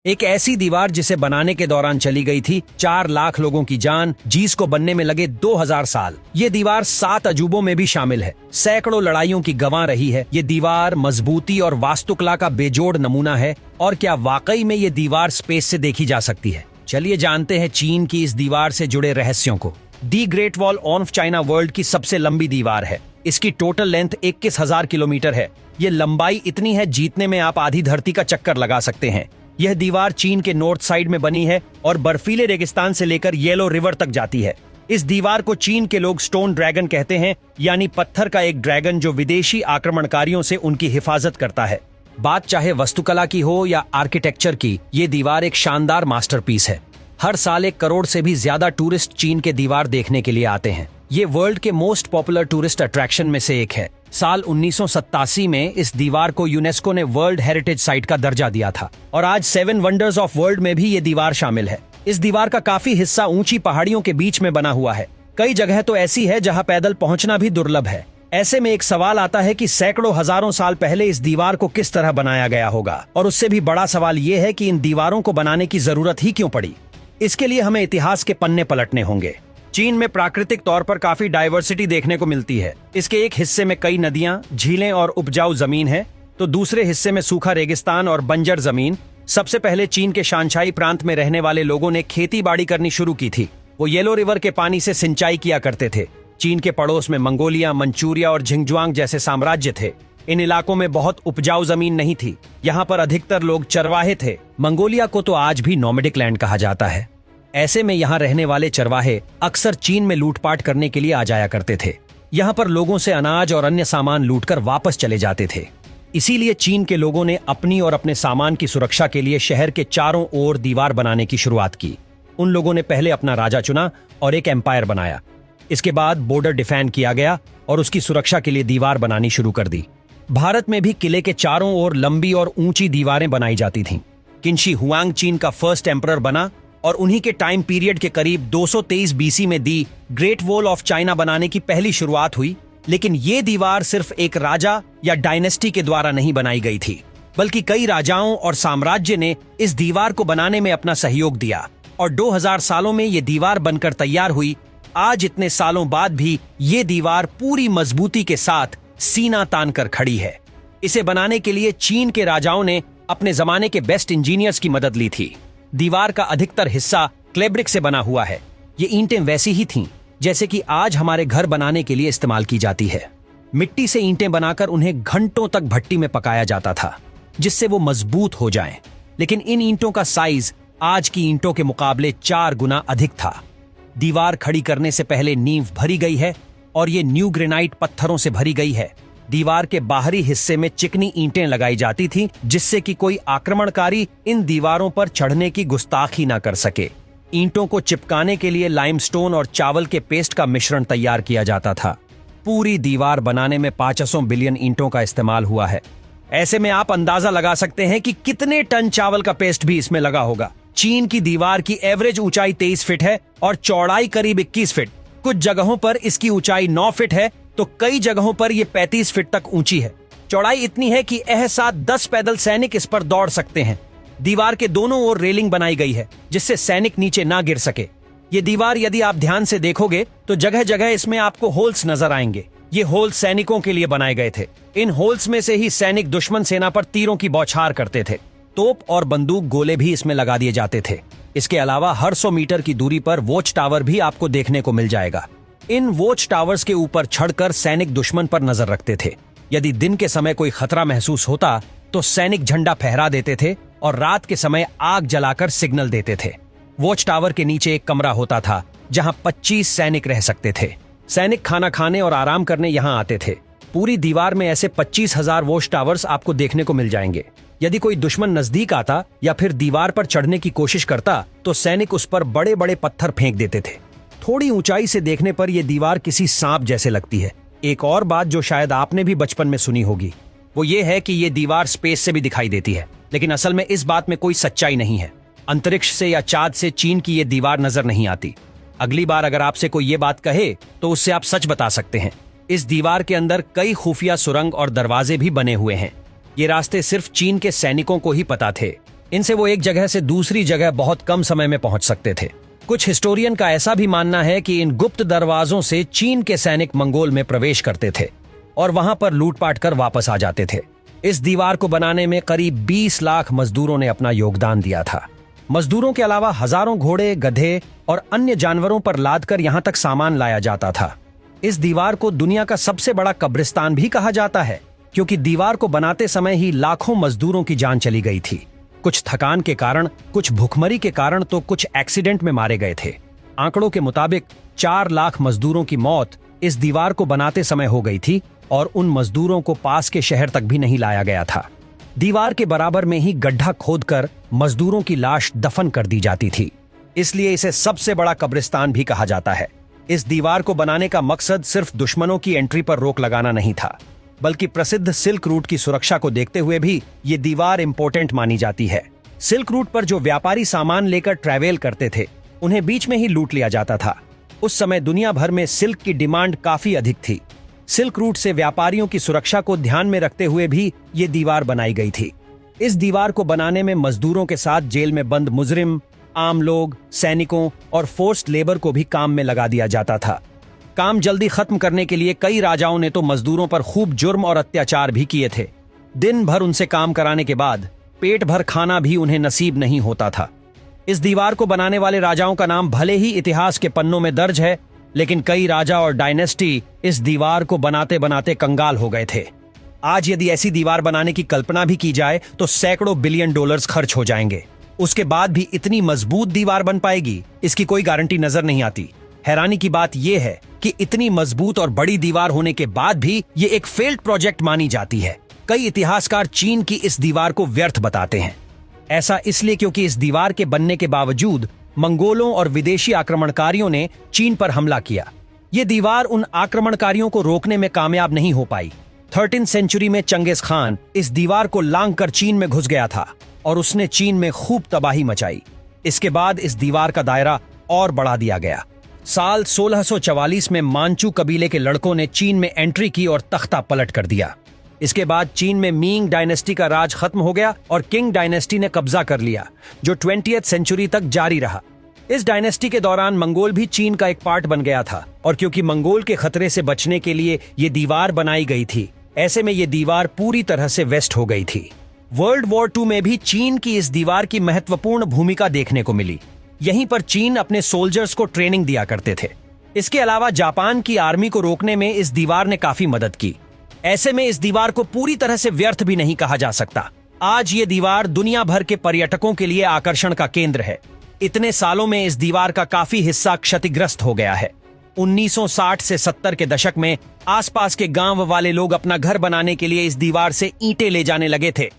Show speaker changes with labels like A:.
A: एक ऐसी दीवार जिसे बनाने के दौरान चली गई थी 4 लाख लोगों की जान, जिसको बनने में लगे 2000 साल। ये दीवार 7 अजूबों में भी शामिल है, सैकड़ों लड़ाइयों की गवाह रही है। ये दीवार मजबूती और वास्तुकला का बेजोड़ नमूना है। और क्या वाकई में ये दीवार स्पेस से देखी जा सकती है? चलिए जानते हैं चीन की इस दीवार से जुड़े रहस्यों को। The great wall of China world की सबसे लंबी दीवार है। इसकी टोटल लेंथ 21,000 किलोमीटर है। ये लंबाई इतनी है जीतने में आप आधी धरती का चक्कर लगा सकते हैं। यह दीवार चीन के नॉर्थ साइड में बनी है और बर्फीले रेगिस्तान से लेकर येलो रिवर तक जाती है। इस दीवार को चीन के लोग स्टोन ड्रैगन कहते हैं, यानी पत्थर का एक ड्रैगन जो विदेशी आक्रमणकारियों से उनकी हिफाजत करता है। बात चाहे वास्तुकला की हो या आर्किटेक्चर की, ये दीवार एक शानदार मास्टरपीस है। हर साल 1 करोड़ से भी ज्यादा टूरिस्ट चीन के दीवार देखने के लिए आते हैं। ये वर्ल्ड के मोस्ट पॉपुलर टूरिस्ट अट्रैक्शन में से एक है। साल 1987 में इस दीवार को यूनेस्को ने वर्ल्ड हेरिटेज साइट का दर्जा दिया था और आज 7 वंडर्स ऑफ वर्ल्ड में भी ये दीवार शामिल है। इस दीवार का काफी हिस्सा ऊंची पहाड़ियों के बीच में बना हुआ है। कई जगह तो ऐसी है जहां पैदल पहुंचना भी दुर्लभ है। ऐसे में एक सवाल आता है कि सैकड़ों हजारों साल पहले इस दीवार को किस तरह बनाया गया होगा, और उससे भी बड़ा सवाल ये है कि इन दीवारों को बनाने की जरूरत ही क्यों पड़ी। इसके लिए हमें इतिहास के पन्ने पलटने होंगे। चीन में प्राकृतिक तौर पर काफी डाइवर्सिटी देखने को मिलती है। इसके एक हिस्से में कई नदियां, झीलें और उपजाऊ जमीन है, तो दूसरे हिस्से में सूखा रेगिस्तान और बंजर जमीन। सबसे पहले चीन के शांघाई प्रांत में रहने वाले लोगों ने खेती बाड़ी करनी शुरू की थी। वो येलो रिवर के पानी से सिंचाई किया करते थे। चीन के पड़ोस में मंगोलिया, मंचूरिया और झिंगजुआंग जैसे साम्राज्य थे। इन इलाकों में बहुत उपजाऊ जमीन नहीं थी। यहाँ पर अधिकतर लोग चरवाहे थे। मंगोलिया को तो आज भी नोमैडिक लैंड कहा जाता है। ऐसे में यहाँ रहने वाले चरवाहे अक्सर चीन में लूटपाट करने के लिए आ जाया करते थे। यहाँ पर लोगों से अनाज और अन्य सामान लूटकर वापस चले जाते थे। इसीलिए चीन के लोगों ने अपनी और अपने सामान की सुरक्षा के लिए शहर के चारों ओर दीवार बनाने की शुरुआत की। उन लोगों ने पहले अपना राजा चुना और एक एम्पायर बनाया। इसके बाद बॉर्डर डिफेंड किया गया और उसकी सुरक्षा के लिए दीवार बनानी शुरू कर दी। भारत में भी किले के चारों ओर लंबी और ऊंची दीवारें बनाई जाती थीं। किन्शी हुआंग चीन का फर्स्ट एम्परर बना और उन्हीं के टाइम पीरियड के करीब 223 बीसी में the great wall of China बनाने की पहली शुरुआत हुई। लेकिन ये दीवार सिर्फ एक राजा या डायनेस्टी के द्वारा नहीं बनाई गई थी, बल्कि कई राजाओं और साम्राज्य ने इस दीवार को बनाने में अपना सहयोग दिया और 2000 सालों में ये दीवार बनकर तैयार हुई। आज इतने सालों बाद भी ये दीवार पूरी मजबूती के साथ सीना तान कर खड़ी है। इसे बनाने के लिए चीन के राजाओं ने अपने जमाने के बेस्ट इंजीनियर्स की मदद ली थी। दीवार का अधिकतर हिस्सा क्ले ब्रिक से बना हुआ है। ये ईंटें वैसी ही थीं जैसे कि आज हमारे घर बनाने के लिए इस्तेमाल की जाती है। मिट्टी से ईंटें बनाकर उन्हें घंटों तक भट्टी में पकाया जाता था, जिससे वो मजबूत हो जाएं। लेकिन इन ईंटों का साइज आज की ईंटों के मुकाबले 4 गुना अधिक था। दीवार खड़ी करने से पहले नींव भरी गई है और ये न्यू ग्रेनाइट पत्थरों से भरी गई है। दीवार के बाहरी हिस्से में चिकनी ईंटें लगाई जाती थीं, जिससे कि कोई आक्रमणकारी इन दीवारों पर चढ़ने की गुस्ताखी ना कर सके। ईंटों को चिपकाने के लिए लाइमस्टोन और चावल के पेस्ट का मिश्रण तैयार किया जाता था। पूरी दीवार बनाने में 500 बिलियन ईंटों का इस्तेमाल हुआ है। ऐसे में आप अंदाजा लगा सकते हैं कि कितने टन चावल का पेस्ट भी इसमें लगा होगा। चीन की दीवार की एवरेज ऊंचाई 23 फीट है और चौड़ाई करीब 21 फीट। कुछ जगहों पर इसकी ऊंचाई 9 फीट है तो कई जगहों पर यह 35 फीट तक ऊंची है। चौड़ाई इतनी है कि साथ 10 पैदल सैनिक इस पर दौड़ सकते हैं। दीवार के दोनों ओर रेलिंग बनाई गई है जिससे सैनिक नीचे ना गिर सके। ये दीवार यदि आप ध्यान से देखोगे तो जगह जगह इसमें आपको होल्स नजर आएंगे। ये होल्स सैनिकों के लिए बनाए गए थे। इन होल्स में से ही सैनिक दुश्मन सेना पर तीरों की बौछार करते थे। तोप और बंदूक गोले भी इसमें लगा दिए जाते थे। इसके अलावा हर 100 मीटर की दूरी पर वॉच टावर भी आपको देखने को मिल जाएगा। इन वॉच टावर्स के ऊपर चढ़कर सैनिक दुश्मन पर नजर रखते थे। यदि दिन के समय कोई खतरा महसूस होता तो सैनिक झंडा फहरा देते थे और रात के समय आग जलाकर सिग्नल देते थे। वॉच टावर के नीचे एक कमरा होता था जहां 25 सैनिक रह सकते थे। सैनिक खाना खाने और आराम करने यहां आते थे। पूरी दीवार में ऐसे 25,000 वॉच टावर्स आपको देखने को मिल जाएंगे। यदि कोई दुश्मन नजदीक आता या फिर दीवार पर चढ़ने की कोशिश करता तो सैनिक उस पर बड़े बड़े पत्थर फेंक देते थे। थोड़ी ऊंचाई से देखने पर यह दीवार किसी सांप जैसे लगती है। एक और बात जो शायद आपने भी बचपन में सुनी होगी वो ये है कि ये दीवार स्पेस से भी दिखाई देती है, लेकिन असल में इस बात में कोई सच्चाई नहीं है। अंतरिक्ष से या चांद से चीन की ये दीवार नजर नहीं आती। अगली बार अगर आपसे कोई ये बात कहे तो उससे आप सच बता सकते हैं। इस दीवार के अंदर कई खुफिया सुरंग और दरवाजे भी बने हुए हैं। ये रास्ते सिर्फ चीन के सैनिकों को ही पता थे। इनसे वो एक जगह से दूसरी जगह बहुत कम समय में पहुंच सकते थे। कुछ हिस्टोरियन का ऐसा भी मानना है कि इन गुप्त दरवाजों से चीन के सैनिक मंगोल में प्रवेश करते थे और वहां पर लूटपाट कर वापस आ जाते थे। इस दीवार को बनाने में करीब 20 लाख मजदूरों ने अपना योगदान दिया था। मजदूरों के अलावा हजारों घोड़े, गधे और अन्य जानवरों पर लादकर यहां तक सामान लाया जाता था। इस दीवार को दुनिया का सबसे बड़ा कब्रिस्तान भी कहा जाता है, क्योंकि दीवार को बनाते समय ही लाखों मजदूरों की जान चली गई थी। कुछ थकान के कारण, कुछ भुखमरी के कारण तो कुछ एक्सीडेंट में मारे गए थे। आंकड़ों के मुताबिक 4 लाख मजदूरों की मौत इस दीवार को बनाते समय हो गई थी और उन मजदूरों को पास के शहर तक भी नहीं लाया गया था। दीवार के बराबर में ही गड्ढा खोदकर मजदूरों की लाश दफन कर दी जाती थी, इसलिए इसे सबसे बड़ा कब्रिस्तान भी कहा जाता है। इस दीवार को बनाने का मकसद सिर्फ दुश्मनों की एंट्री पर रोक लगाना नहीं था, बल्कि प्रसिद्ध सिल्क रूट की सुरक्षा को देखते हुए भी ये दीवार इंपॉर्टेंट मानी जाती है। सिल्क रूट पर जो व्यापारी सामान लेकर ट्रैवल करते थे, उन्हें बीच में ही लूट लिया जाता था। उस समय दुनिया भर में सिल्क की डिमांड काफी अधिक थी। सिल्क रूट से व्यापारियों की सुरक्षा को ध्यान में रखते हुए भी ये दीवार बनाई गई थी। इस दीवार को बनाने में मजदूरों के साथ जेल में बंद मुजरिम, आम लोग, सैनिकों और फोर्स्ड लेबर को भी काम में लगा दिया जाता था। काम जल्दी खत्म करने के लिए कई राजाओं ने तो मजदूरों पर खूब जुर्म और अत्याचार भी किए थे। दिन भर उनसे काम कराने के बाद पेट भर खाना भी उन्हें नसीब नहीं होता था। इस दीवार को बनाने वाले राजाओं का नाम भले ही इतिहास के पन्नों में दर्ज है, लेकिन कई राजा और डायनेस्टी इस दीवार को बनाते बनाते कंगाल हो गए थे। आज यदि ऐसी दीवार बनाने की कल्पना भी की जाए तो सैकड़ों बिलियन डॉलर्स खर्च हो जाएंगे। उसके बाद भी इतनी मजबूत दीवार बन पाएगी, इसकी कोई गारंटी नजर नहीं आती। हैरानी की बात यह है कि इतनी मजबूत और बड़ी दीवार होने के बाद भी ये एक फेल्ड प्रोजेक्ट मानी जाती है। कई इतिहासकार चीन की इस दीवार को व्यर्थ बताते हैं। ऐसा इसलिए क्योंकि इस दीवार के बनने के बावजूद मंगोलों और विदेशी आक्रमणकारियों ने चीन पर हमला किया। ये दीवार उन आक्रमणकारियों को रोकने में कामयाब नहीं हो पाई। 13वीं सेंचुरी में चंगेज खान इस दीवार को लांघ कर चीन में घुस गया था और उसने चीन में खूब तबाही मचाई। इसके बाद इस दीवार का दायरा और बढ़ा दिया गया। साल 1644 में मांचू कबीले के लड़कों ने चीन में एंट्री की और तख्ता पलट कर दिया। इसके बाद चीन में मिंग डायनेस्टी का राज खत्म हो गया और किंग डायनेस्टी ने कब्जा कर लिया, जो 20वीं सेंचुरी तक जारी रहा। इस डायनेस्टी के दौरान मंगोल भी चीन का एक पार्ट बन गया था, और क्योंकि मंगोल के खतरे से बचने के लिए ये दीवार बनाई गई थी, ऐसे में ये दीवार पूरी तरह से वेस्ट हो गई थी। वर्ल्ड वॉर 2 में भी चीन की इस दीवार की महत्वपूर्ण भूमिका देखने को मिली। यहीं पर चीन अपने सोल्जर्स को ट्रेनिंग दिया करते थे। इसके अलावा जापान की आर्मी को रोकने में इस दीवार ने काफी मदद की। ऐसे में इस दीवार को पूरी तरह से व्यर्थ भी नहीं कहा जा सकता। आज ये दीवार दुनिया भर के पर्यटकों के लिए आकर्षण का केंद्र है। इतने सालों में इस दीवार का काफी हिस्सा क्षतिग्रस्त हो गया है। 1960 से 70 के दशक में आसपास के गांव वाले लोग अपना घर बनाने के लिए इस दीवार से ईंटें ले जाने लगे थे।